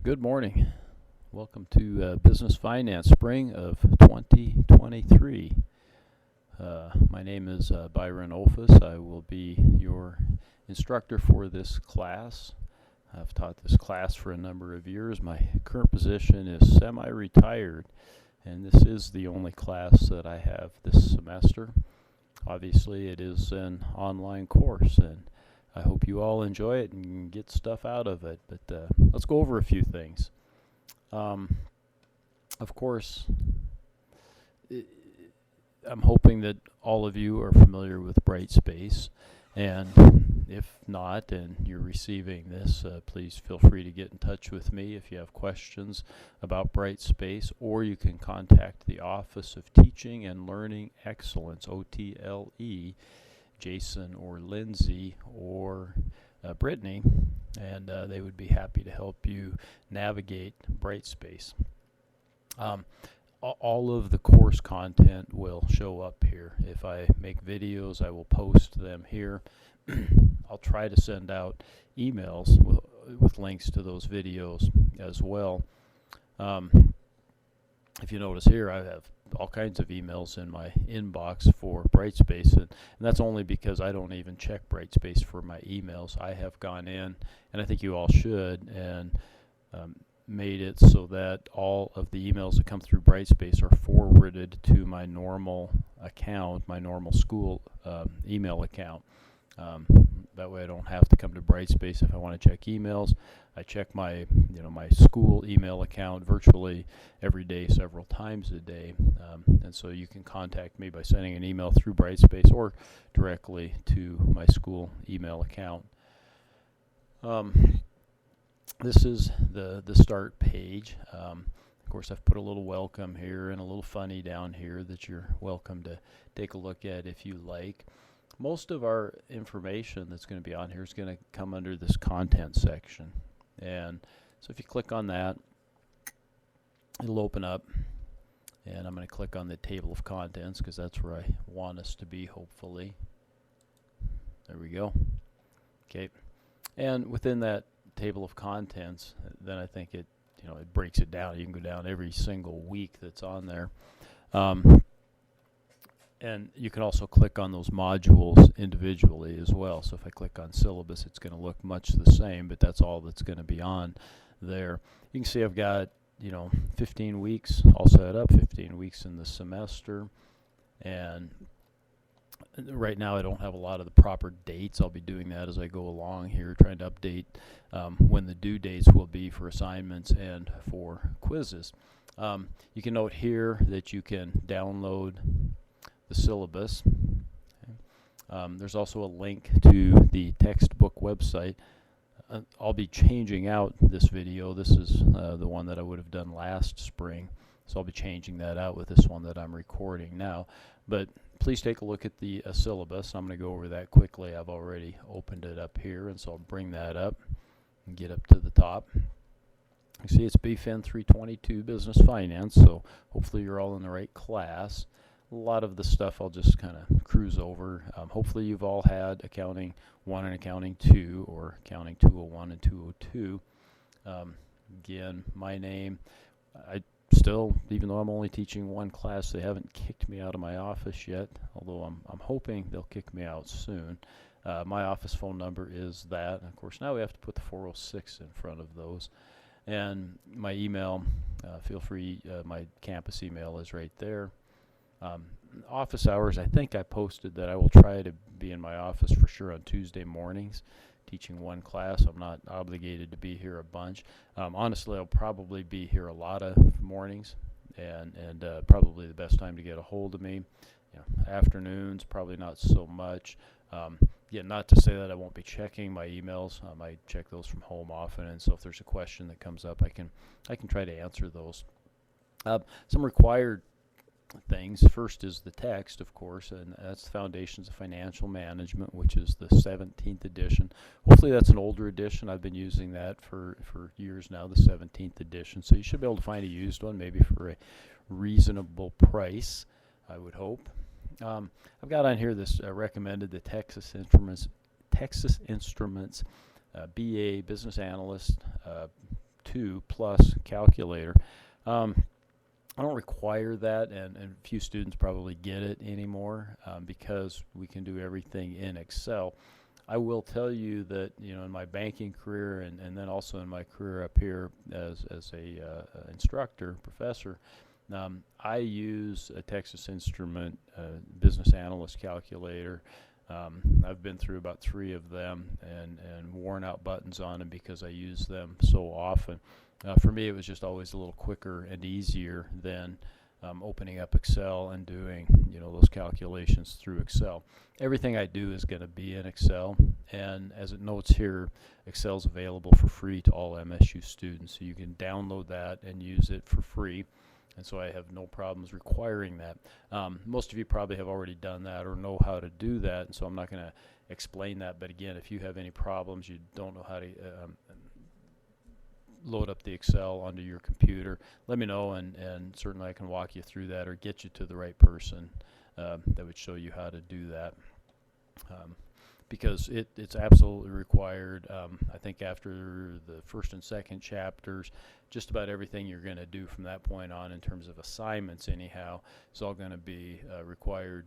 Good morning. Welcome to Business Finance Spring of 2023. My name is Byron Olfus. I will be your instructor for this class. I've taught this class for a number of years. My current position is semi-retired, and this is the only class that I have this semester. Obviously, it is an online course, and I hope you all enjoy it and get stuff out of it. But let's go over a few things. Of course, I'm hoping that all of you are familiar with Brightspace, and if not and you're receiving this, please feel free to get in touch with me if you have questions about Brightspace, or you can contact the Office of Teaching and Learning Excellence, OTLE, Jason or Lindsay or Brittany, and they would be happy to help you navigate Brightspace. All of the course content will show up here. If I make videos, I will post them here. I'll try to send out emails with links to those videos as well. If you notice here, I have all kinds of emails in my inbox for Brightspace, and that's only because I don't even check Brightspace for my emails. I have gone in, and I think you all should, and made it so that all of the emails that come through Brightspace are forwarded to my normal account, my normal school email account. That way I don't have to come to Brightspace if I want to check emails. I check my school email account virtually every day, several times a day, and so you can contact me by sending an email through Brightspace or directly to my school email account. This is the start page. Of course, I've put a little welcome here and a little funny down here that you're welcome to take a look at if you like. Most of our information that's going to be on here is going to come under this content section. And so if you click on that, it'll open up. And I'm going to click on the table of contents because that's where I want us to be, hopefully. There we go. Okay. And within that table of contents, then I think it breaks it down. You can go down every single week that's on there. And you can also click on those modules individually as well. So if I click on syllabus, it's going to look much the same, but that's all that's going to be on there. You can see I've got 15 weeks all set up, 15 weeks in the semester, and right now I don't have a lot of the proper dates. I'll be doing that as I go along here, trying to update when the due dates will be for assignments and for quizzes. You can note here that you can download the syllabus. There's also a link to the textbook website. I'll be changing out this video. This is the one that I would have done last spring, so I'll be changing that out with this one that I'm recording now. But please take a look at the syllabus. I'm going to go over that quickly. I've already opened it up here, and so I'll bring that up and get up to the top. You see it's BFin 322 Business Finance, so hopefully you're all in the right class. A lot of the stuff I'll just kind of cruise over. Hopefully you've all had Accounting 1 and Accounting 2, or Accounting 201 and 202. Again, my name, I still, even though I'm only teaching one class, they haven't kicked me out of my office yet, although I'm hoping they'll kick me out soon. My office phone number is that. And of course, now we have to put the 406 in front of those. And my email, feel free, my campus email is right there. Office hours, I think I posted that I will try to be in my office for sure on Tuesday mornings, teaching one class. I'm not obligated to be here a bunch. Honestly, I'll probably be here a lot of mornings, and probably the best time to get a hold of me. Afternoons, probably not so much. Yeah, not to say that I won't be checking my emails. I check those from home often, and so if there's a question that comes up, I can try to answer those. Some required things. First is the text, of course, and that's the Foundations of Financial Management, which is the 17th edition. Hopefully that's an older edition. I've been using that for years now, the 17th edition. So you should be able to find a used one, maybe for a reasonable price, I would hope. I've got on here this recommended, the Texas Instruments BA Business Analyst 2 plus calculator. I don't require that, and few students probably get it anymore because we can do everything in Excel. I will tell you that, in my banking career and then also in my career up here as a instructor, professor, I use a Texas Instrument business analyst calculator. I've been through about 3 of them and worn out buttons on them because I use them so often. For me, it was just always a little quicker and easier than opening up Excel and doing those calculations through Excel. Everything I do is going to be in Excel, and as it notes here, Excel is available for free to all MSU students, so you can download that and use it for free. And so I have no problems requiring that. Most of you probably have already done that or know how to do that, and so I'm not going to explain that. But again, if you have any problems, you don't know how to load up the Excel onto your computer, let me know, and certainly I can walk you through that or get you to the right person that would show you how to do that. Because it's absolutely required. I think after the first and second chapters, just about everything you're going to do from that point on in terms of assignments anyhow is all going to be required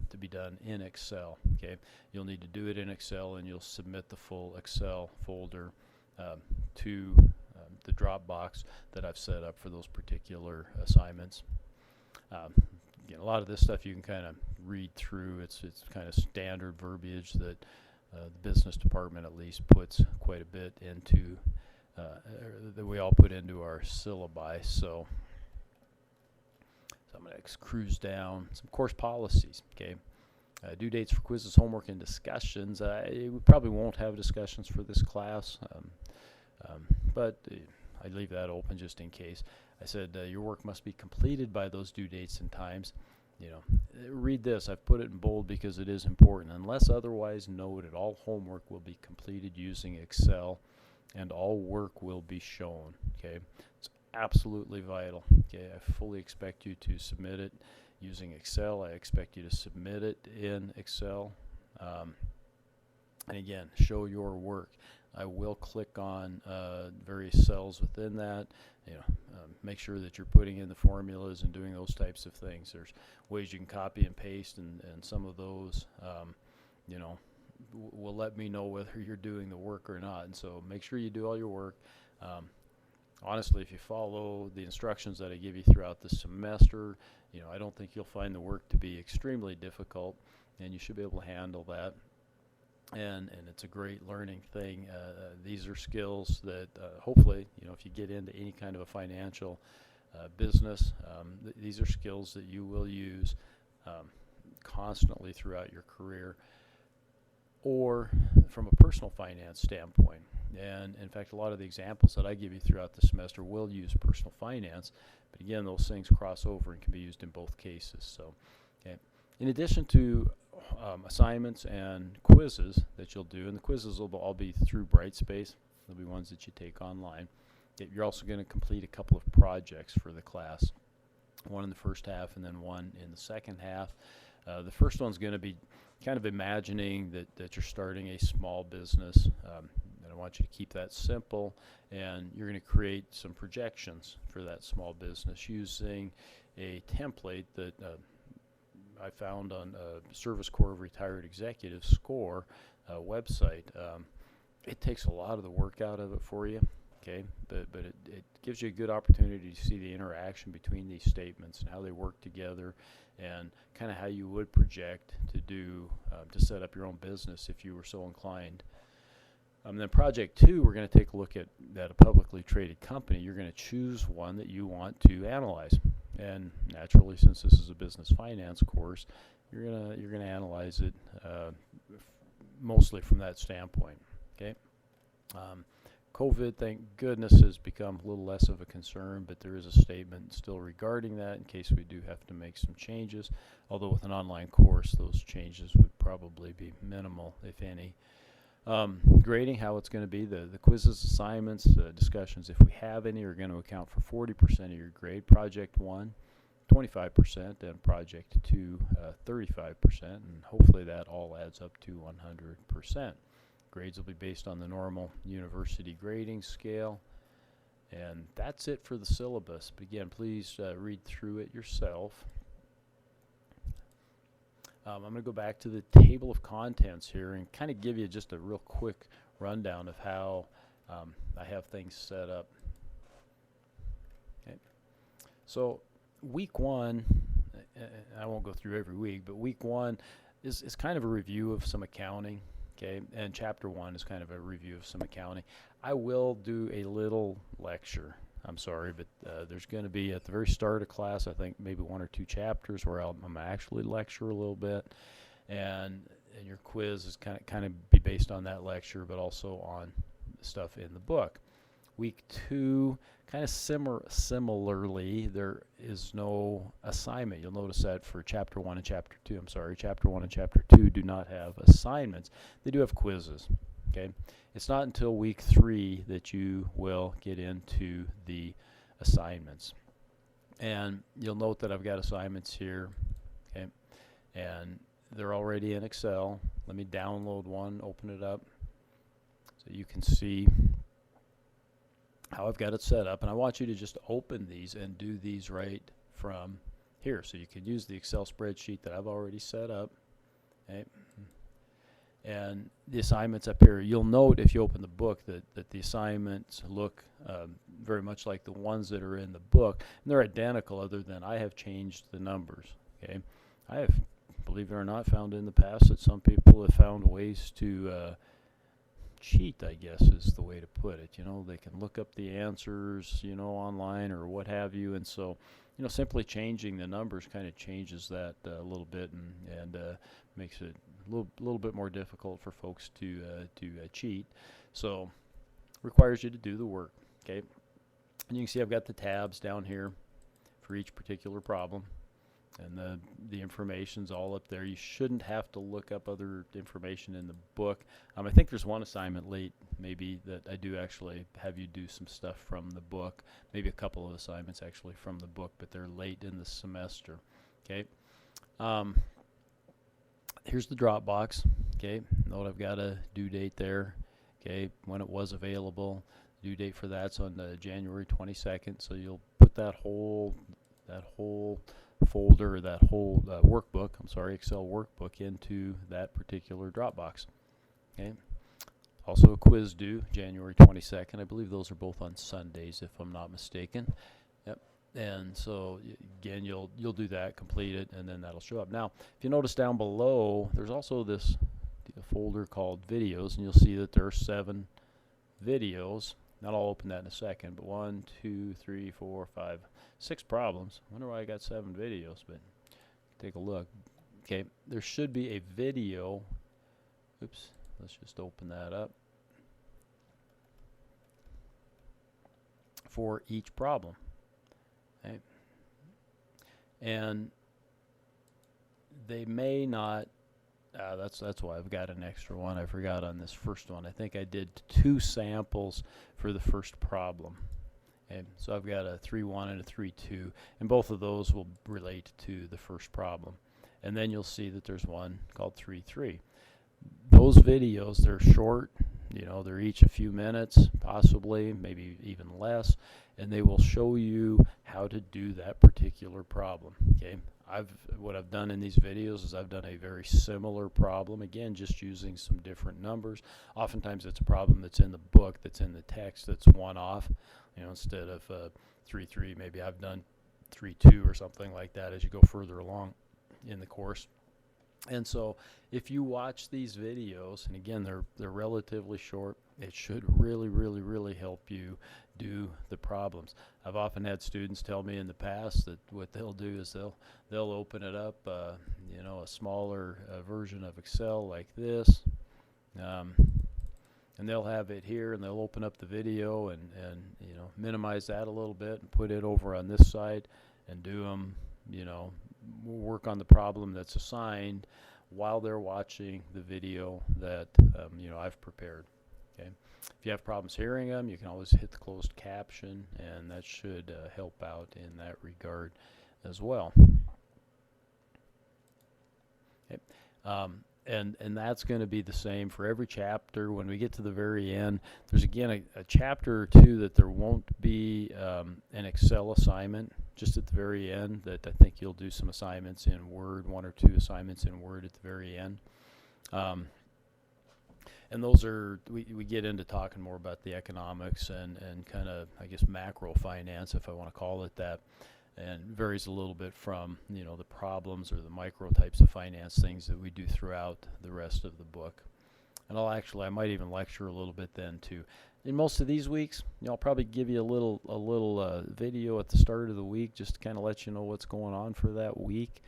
to be done in Excel. Okay, you'll need to do it in Excel, and you'll submit the full Excel folder to the Dropbox that I've set up for those particular assignments. A lot of this stuff you can kind of read through. It's kind of standard verbiage that the business department at least puts quite a bit into, that we all put into our syllabi. So I'm going to cruise down some course policies. Okay, due dates for quizzes, homework, and discussions. We probably won't have discussions for this class, but I leave that open just in case. I said your work must be completed by those due dates and times. Read this. I've put it in bold because it is important. Unless otherwise noted, all homework will be completed using Excel, and all work will be shown. Okay, it's absolutely vital. Okay, I fully expect you to submit it using Excel. I expect you to submit it in Excel, and again, show your work. I will click on various cells within that. Make sure that you're putting in the formulas and doing those types of things. There's ways you can copy and paste, and some of those, will let me know whether you're doing the work or not. And so make sure you do all your work. Honestly, if you follow the instructions that I give you throughout the semester, I don't think you'll find the work to be extremely difficult, and you should be able to handle that. And it's a great learning thing. These are skills that hopefully, if you get into any kind of a financial business, these are skills that you will use constantly throughout your career, or from a personal finance standpoint. And in fact, a lot of the examples that I give you throughout the semester will use personal finance, but again, those things cross over and can be used in both cases. So, okay. In addition to assignments and quizzes that you'll do, and the quizzes will all be through Brightspace. They'll be ones that you take online. You're also going to complete a couple of projects for the class, one in the first half and then one in the second half. The first one's going to be kind of imagining that you're starting a small business, and I want you to keep that simple, and you're going to create some projections for that small business using a template that I found on Service Corps of Retired Executives SCORE website. It takes a lot of the work out of it for you, okay? But it gives you a good opportunity to see the interaction between these statements and how they work together, and kind of how you would project to do to set up your own business if you were so inclined. Then project 2, we're going to take a look at a publicly traded company. You're going to choose one that you want to analyze. And naturally, since this is a business finance course, you're gonna analyze it mostly from that standpoint. Okay. COVID, thank goodness, has become a little less of a concern, but there is a statement still regarding that in case we do have to make some changes. Although with an online course, those changes would probably be minimal, if any. Grading, how it's going to be, the quizzes, assignments, discussions, if we have any, are going to account for 40% of your grade. Project 1, 25%, and Project 2, 35%, and hopefully that all adds up to 100%. Grades will be based on the normal university grading scale. And that's it for the syllabus. But again, please read through it yourself. I'm going to go back to the table of contents here and kind of give you just a real quick rundown of how I have things set up. Okay. So week one, I won't go through every week, but week one is kind of a review of some accounting. Okay, and chapter one is kind of a review of some accounting. I will do a little lecture. I'm sorry, but there's going to be at the very start of class, I think maybe 1 or 2 chapters where I'm actually lecture a little bit, and your quiz is kind of be based on that lecture, but also on stuff in the book. Week 2, kind of similarly, there is no assignment. You'll notice that for chapter 1 and chapter 2. I'm sorry, chapter 1 and chapter 2 do not have assignments. They do have quizzes. Okay, it's not until week 3 that you will get into the assignments, and you'll note that I've got assignments here. Okay, and they're already in Excel. Let me download one, open it up, so you can see how I've got it set up. And I want you to just open these and do these right from here, so you can use the Excel spreadsheet that I've already set up. Okay. And the assignments up here, you'll note if you open the book that the assignments look very much like the ones that are in the book, and they're identical other than I have changed the numbers. Okay, I have, believe it or not, found in the past that some people have found ways to cheat, I guess is the way to put it. You know, they can look up the answers, you know, online or what have you, and so, you know, simply changing the numbers kind of changes that a little bit and makes it a little bit more difficult for folks to cheat. So requires you to do the work. Okay, and you can see I've got the tabs down here for each particular problem, and the information's all up there. You shouldn't have to look up other information in the book. I think there's one assignment late maybe that I do actually have you do some stuff from the book, maybe a couple of assignments actually from the book, but they're late in the semester. Okay, here's the Dropbox. Okay, note I've got a due date there. Okay, when it was available. Due date for that's on January 22nd. So you'll put that whole folder, that whole workbook, I'm sorry, Excel workbook into that particular Dropbox. Okay. Also a quiz due January 22nd. I believe those are both on Sundays, if I'm not mistaken. Yep. And so again, you'll do that, complete it, and then that'll show up. Now, if you notice down below, there's also this folder called videos, and you'll see that there are 7 videos. Now I'll open that in a second, but 1, 2, 3, 4, 5, 6 problems. I wonder why I got 7 videos, but take a look. Okay, there should be a video. Oops, let's just open that up. For each problem. Okay. And they may not, that's why I've got an extra one. I forgot on this first one. I think I did 2 samples for the first problem. Okay, so I've got a 3-1 and a 3-2, and both of those will relate to the first problem. And then you'll see that there's one called 3-3. Those videos, they're short, you know, they're each a few minutes, possibly, maybe even less, and they will show you how to do that particular problem. Okay, what I've done in these videos is I've done a very similar problem, again, just using some different numbers. Oftentimes it's a problem that's in the book, that's in the text, that's one off. You know, instead of 3-3, maybe I've done 3-2 or something like that as you go further along in the course. And so if you watch these videos, and again, they're relatively short, it should really help you do the problems. I've often had students tell me in the past that what they'll do is they'll open it up, you know, a smaller version of Excel like this, and they'll have it here, and they'll open up the video and you know, minimize that a little bit and put it over on this side and do them, you know, work on the problem that's assigned while they're watching the video that you know, I've prepared. Okay, if you have problems hearing them, you can always hit the closed caption, and that should help out in that regard as well. Okay. and that's going to be the same for every chapter. When we get to the very end, there's again a chapter or two that there won't be an Excel assignment just at the very end, that I think you'll do some assignments in Word, 1 or 2 assignments in Word at the very end. And those are, we get into talking more about the economics and kind of, I guess, macro finance, if I want to call it that. And varies a little bit from, you know, the problems or the micro types of finance things that we do throughout the rest of the book. And I might even lecture a little bit then too. In most of these weeks, you know, I'll probably give you a little video at the start of the week, just to kind of let you know what's going on for that week.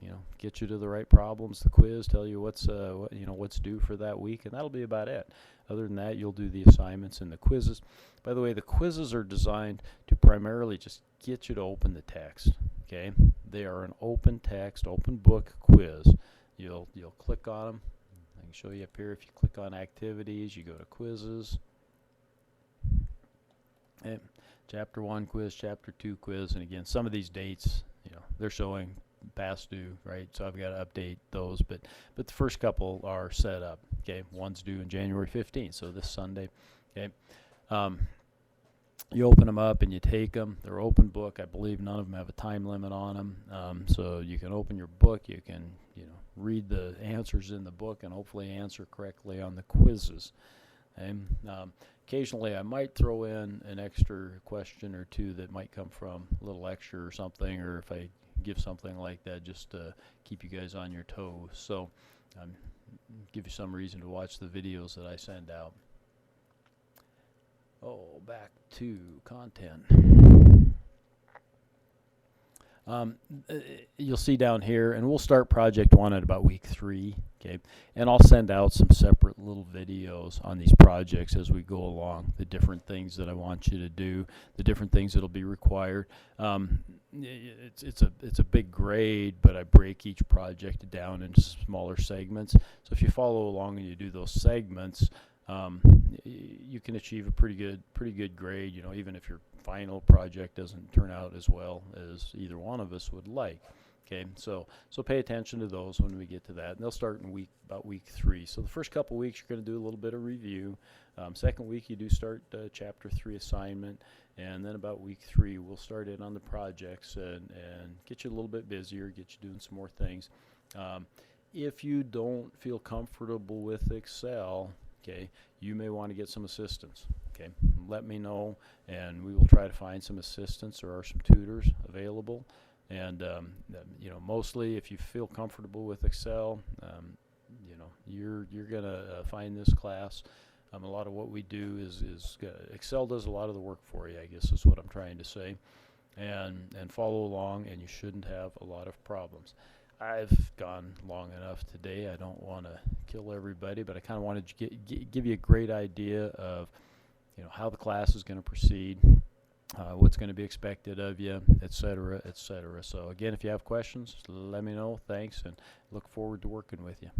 You know, get you to the right problems, the quiz, tell you what's due for that week, and that'll be about it. Other than that, you'll do the assignments and the quizzes. By the way, the quizzes are designed to primarily just get you to open the text. Okay, they are an open text, open book quiz. You'll click on them. I can show you up here. If you click on activities, you go to quizzes. And chapter 1 quiz, chapter 2 quiz, and again, some of these dates, you know, they're showing past due, right? So I've got to update those, but the first couple are set up. Okay, one's due in January 15th, so this Sunday. Okay, you open them up and you take them. They're open book. I believe none of them have a time limit on them, so you can open your book. You can, you know, read the answers in the book and hopefully answer correctly on the quizzes. Okay? Occasionally I might throw in an extra question or two that might come from a little lecture or something, or if I give something like that, just to keep you guys on your toes. So give you some reason to watch the videos that I send out. Oh, back to content. You'll see down here, and we'll start project 1 at about week 3. Okay, and I'll send out some separate little videos on these projects as we go along, the different things that I want you to do, the different things that'll be required. It's a big grade, but I break each project down into smaller segments. So if you follow along and you do those segments, you can achieve a pretty good grade, you know, even if your final project doesn't turn out as well as either one of us would like. Okay, so pay attention to those when we get to that, and they'll start in about week 3. So the first couple weeks you're going to do a little bit of review. Second week you do start chapter 3 assignment, and then about week 3 we'll start in on the projects and get you a little bit busier, get you doing some more things. If you don't feel comfortable with Excel, okay, you may want to get some assistance. Okay, let me know, and we will try to find some assistance. There are some tutors available, and you know, mostly if you feel comfortable with Excel, you know, you're gonna find this class. A lot of what we do is Excel does a lot of the work for you, I guess is what I'm trying to say, and follow along, and you shouldn't have a lot of problems. I've gone long enough today. I don't want to kill everybody, but I kind of wanted to give you a great idea of, you know, how the class is going to proceed, what's going to be expected of you, etc., etc. So again, if you have questions, let me know. Thanks, and look forward to working with you.